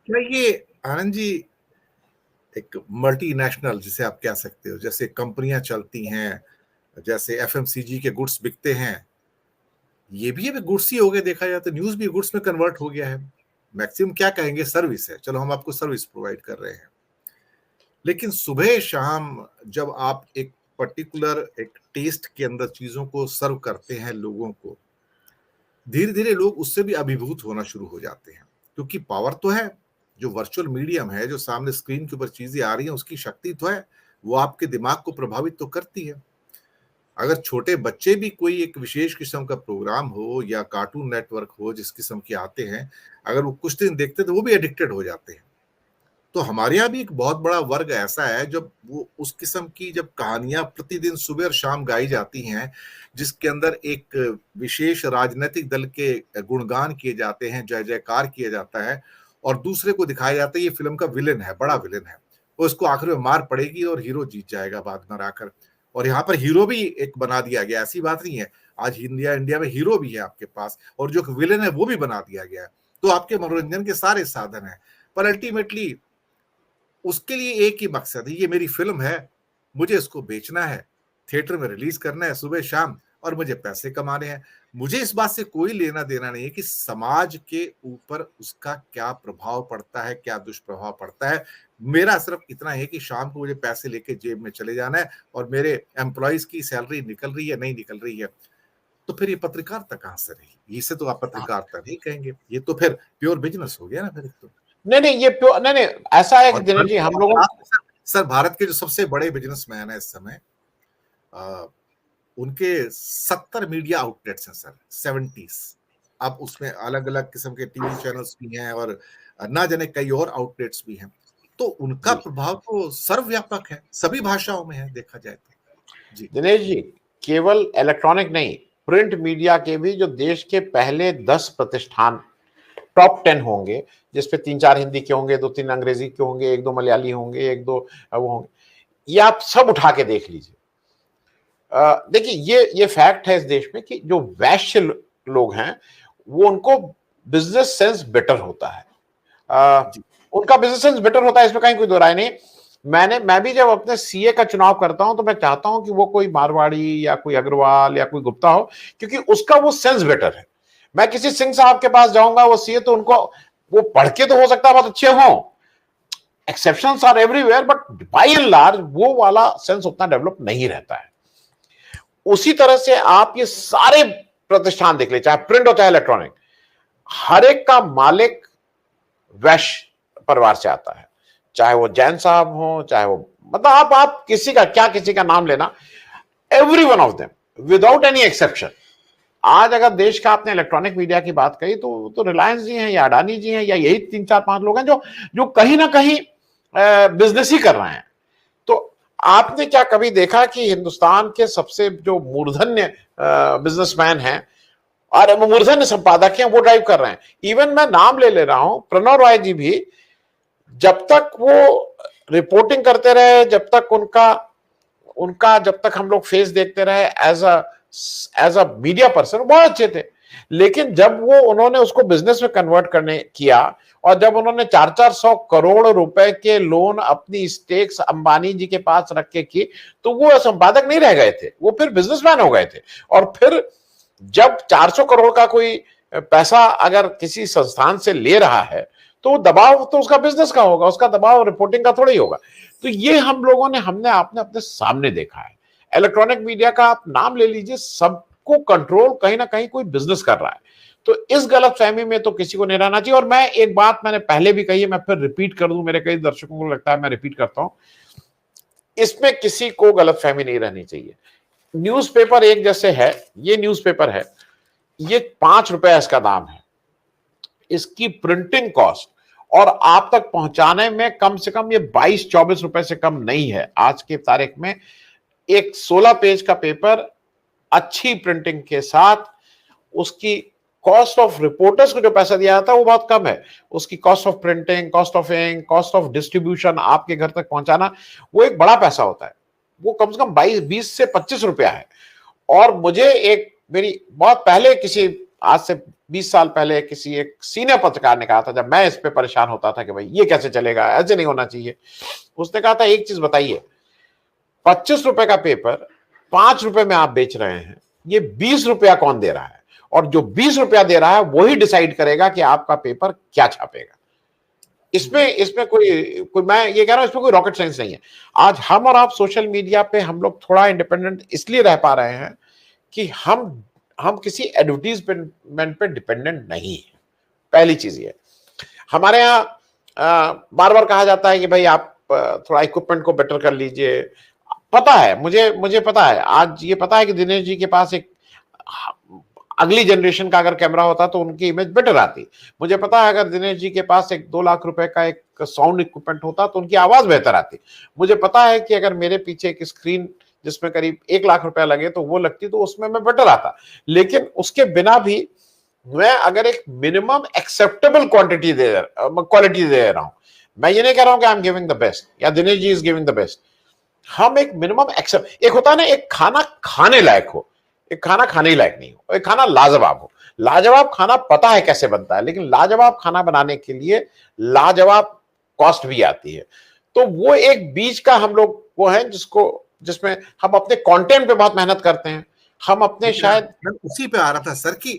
क्या ये, आनंद जी, एक मल्टीनेशनल जिसे आप कह सकते हो, जैसे कंपनियां चलती हैं, जैसे एफएमसीजी के गुड्स बिकते हैं, ये भी अब गुड्स ही हो गए, देखा जाए तो न्यूज भी गुड्स में कन्वर्ट हो गया है। मैक्सिमम क्या कहेंगे, सर्विस है, चलो हम आपको सर्विस प्रोवाइड कर रहे हैं। लेकिन सुबह शाम जब आप एक पर्टिकुलर एक टेस्ट के अंदर चीजों को सर्व करते हैं लोगों को, धीरे धीरे लोग उससे भी अभिभूत होना शुरू हो जाते हैं। क्योंकि पावर तो है, जो वर्चुअल मीडियम है, जो सामने स्क्रीन के ऊपर चीजें आ रही हैं, उसकी शक्ति तो है, वो आपके दिमाग को प्रभावित तो करती है। अगर छोटे बच्चे भी कोई एक विशेष किस्म का प्रोग्राम हो या कार्टून नेटवर्क हो जिस किस्म के आते हैं, अगर वो कुछ दिन देखते तो वो भी एडिक्टेड हो जाते हैं। तो हमारे यहाँ भी एक बहुत बड़ा वर्ग ऐसा है जब वो उस किस्म की जब कहानियां प्रतिदिन सुबह और शाम गाई जाती हैं, जिसके अंदर एक विशेष राजनीतिक दल के गुणगान किए जाते हैं, जय जयकार किया जाता है, और दूसरे को दिखाया जाता है ये फिल्म का विलेन है, बड़ा विलेन है, वो इसको आखिर में मार पड़ेगी और हीरो जीत जाएगा बाद में आकर। और यहाँ पर हीरो भी एक बना दिया गया, ऐसी बात नहीं है, आज इंडिया में हीरो भी है आपके पास, और जो विलेन है वो भी बना दिया गया है। तो आपके मनोरंजन के सारे साधन है, पर अल्टीमेटली उसके लिए एक ही मकसद है, ये मेरी फिल्म है, मुझे इसको बेचना है, थिएटर में रिलीज करना है सुबह शाम, और मुझे पैसे कमाने हैं। मुझे इस बात से कोई लेना देना नहीं है कि समाज के ऊपर उसका क्या प्रभाव पड़ता है, क्या दुष्प्रभाव पड़ता है। मेरा सिर्फ इतना है कि शाम को मुझे पैसे लेके जेब में चले जाना है, और मेरे एम्प्लॉइज की सैलरी निकल रही है नहीं निकल रही है, तो फिर ये पत्रकारिता कहां से रही? इसे तो आप पत्रकारिता नहीं कहेंगे, ये तो फिर प्योर बिजनेस हो गया ना फिर तो। नहीं नहीं, ये प्योर नहीं नहीं, ऐसा है कि और दिनेश जी हम लोगों सर, भारत के जो सबसे बड़े बिजनेसमैन है इस समय, उनके 70 मीडिया आउटलेट्स हैं सर, 70। अब उसमें अलग अलग किस्म के टीवी चैनल्स भी हैं, और ना जाने कई और आउटलेट्स भी हैं। तो उनका जी प्रभाव तो सर्वव्यापक है, सभी भाषाओं में है देखा जाए तो। जी दिनेश जी, केवल इलेक्ट्रॉनिक नहीं, प्रिंट मीडिया के भी जो देश के पहले 10 प्रतिष्ठान टॉप 10 होंगे, जिसपे 3-4 हिंदी के होंगे, 2-3 अंग्रेजी के होंगे, 1-2 मलयाली होंगे, 1-2 वो होंगे, ये आप सब उठा के देख लीजिए। देखिए ये फैक्ट है इस देश में कि जो वैश्य लोग हैं वो उनको बिजनेस सेंस बेटर होता है, उनका बिजनेस सेंस बेटर होता है, इसमें कहीं कोई दो राय नहीं। मैं भी जब अपने सीए का चुनाव करता हूं तो मैं चाहता हूं कि वो कोई मारवाड़ी या कोई अग्रवाल या कोई गुप्ता हो, क्योंकि उसका वो सेंस बेटर है। मैं किसी सिंह साहब के पास जाऊंगा, वो सीए, तो उनको वो पढ़ के तो हो सकता है बहुत अच्छे हों, exceptions are everywhere, but by and large वो वाला सेंस उतना डेवलप नहीं रहता है। उसी तरह से आप ये सारे प्रतिष्ठान देख ले, चाहे प्रिंट हो चाहे इलेक्ट्रॉनिक, हर एक का मालिक वैश्य परिवार से आता है, चाहे वो जैन साहब हो, चाहे वो मतलब आप किसी का नाम लेना, every one of them without any exception. आज अगर देश का आपने इलेक्ट्रॉनिक मीडिया की बात कही तो रिलायंस जी हैं या अडानी जी हैं या यही 3-4-5 लोग हैं जो कहीं ना कहीं बिजनेस ही कर रहे हैं। तो आपने क्या कभी देखा कि हिंदुस्तान के सबसे जो मूर्धन्य बिजनेसमैन हैं और वो मूर्धन्य संपादक हैं, वो ड्राइव कर रहे हैं? इवन मैं नाम ले रहा हूं, प्रणव राय जी भी, जब तक वो रिपोर्टिंग करते रहे, जब तक उनका उनका जब तक हम लोग फेस देखते रहे एज अ मीडिया पर्सन, बहुत अच्छे थे। लेकिन जब वो उन्होंने उसको बिजनेस में कन्वर्ट करने किया, और जब उन्होंने 400 करोड़ रुपए के लोन अपनी स्टेक्स अंबानी जी के पास रख के की, तो वो संपादक नहीं रह गए थे, वो फिर बिजनेसमैन हो गए थे। और फिर जब 400 करोड़ का कोई पैसा अगर किसी संस्थान से ले रहा है, तो दबाव तो उसका बिजनेस का होगा, उसका दबाव रिपोर्टिंग का थोड़ा ही होगा। तो ये हम लोगों ने हमने आपने अपने सामने देखा है। इलेक्ट्रॉनिक मीडिया का आप नाम ले लीजिए, सबको कंट्रोल कहीं ना कहीं कोई बिजनेस कर रहा है। तो इस गलतफहमी में तो किसी को नहीं रहना चाहिए। और मैं एक बात मैंने पहले भी कही है, मैं फिर रिपीट कर दूं, मेरे कई दर्शकों को लगता है मैं रिपीट करता हूं, इसमें किसी को गलतफहमी नहीं रहनी चाहिए। न्यूज़पेपर एक जैसे है, ये न्यूज़पेपर है, ये 5 रुपए इसका दाम है, इसकी प्रिंटिंग कॉस्ट और आप तक पहुंचाने में कम से कम ये 22-24 रुपए से कम नहीं है आज की तारीख में। एक 16 पेज का पेपर अच्छी प्रिंटिंग के साथ, उसकी कॉस्ट ऑफ रिपोर्टर्स को जो पैसा दिया जाता है वो बहुत कम है, उसकी cost of printing, cost of ink, cost of distribution, आपके घर तक पहुंचाना, वो एक बड़ा पैसा होता है, वो कम से कम 20 से 25 रुपया है। और मुझे एक मेरी बहुत पहले किसी आज से 20 साल पहले किसी एक सीनियर पत्रकार ने कहा था, जब मैं इस पे परेशान होता था कि भाई ये कैसे चलेगा, ऐसे नहीं होना चाहिए, उसने कहा था एक चीज बताइए, 25 रुपए का पेपर 5 रुपए में आप बेच रहे हैं, ये 20 रुपया कौन दे रहा है, और जो 20 रुपया दे रहा है वही डिसाइड करेगा कि आपका पेपर क्या छापेगा। इसमें कोई मैं ये कह रहा हूं, इसमें कोई रॉकेट साइंस नहीं है। आज हम और आप सोशल मीडिया पे हम लोग थोड़ा इंडिपेंडेंट इसलिए रह पा रहे हैं कि हम किसी एडवर्टीजमेंट पे डिपेंडेंट नहीं है। पहली चीज ये, हमारे यहाँ बार बार कहा जाता है कि भाई आप थोड़ा इक्विपमेंट को बेटर कर लीजिए। पता है, मुझे पता है, आज ये पता है कि दिनेश जी के पास एक अगली जनरेशन का अगर कैमरा होता तो उनकी इमेज बेटर आती। मुझे पता है अगर दिनेश जी के पास एक 2 लाख रुपए का एक साउंड इक्विपमेंट होता तो उनकी आवाज बेहतर आती। मुझे पता है कि अगर मेरे पीछे एक स्क्रीन जिसमें करीब 1 लाख रुपया लगे तो वो लगती, तो उसमें मैं बेटर आता। लेकिन उसके बिना भी मैं अगर एक मिनिमम एक्सेप्टेबल क्वालिटी दे रहा हूं, मैं ये नहीं कह रहा हूं कि I am giving the best या Dinesh ji is giving the best, हम एक मिनिमम एक्सेप्ट, एक होता है ना एक खाना खाने लायक हो, एक खाना खाने ही लायक नहीं हो, एक खाना लाजवाब हो। लाजवाब खाना पता है कैसे बनता है, लेकिन लाजवाब खाना बनाने के लिए लाजवाब कॉस्ट भी आती है। तो वो एक बीच का हम लोग वो है जिसमें हम अपने कंटेंट पे बहुत मेहनत करते हैं, हम अपने शायद मैं उसी पे आ रहा था सर कि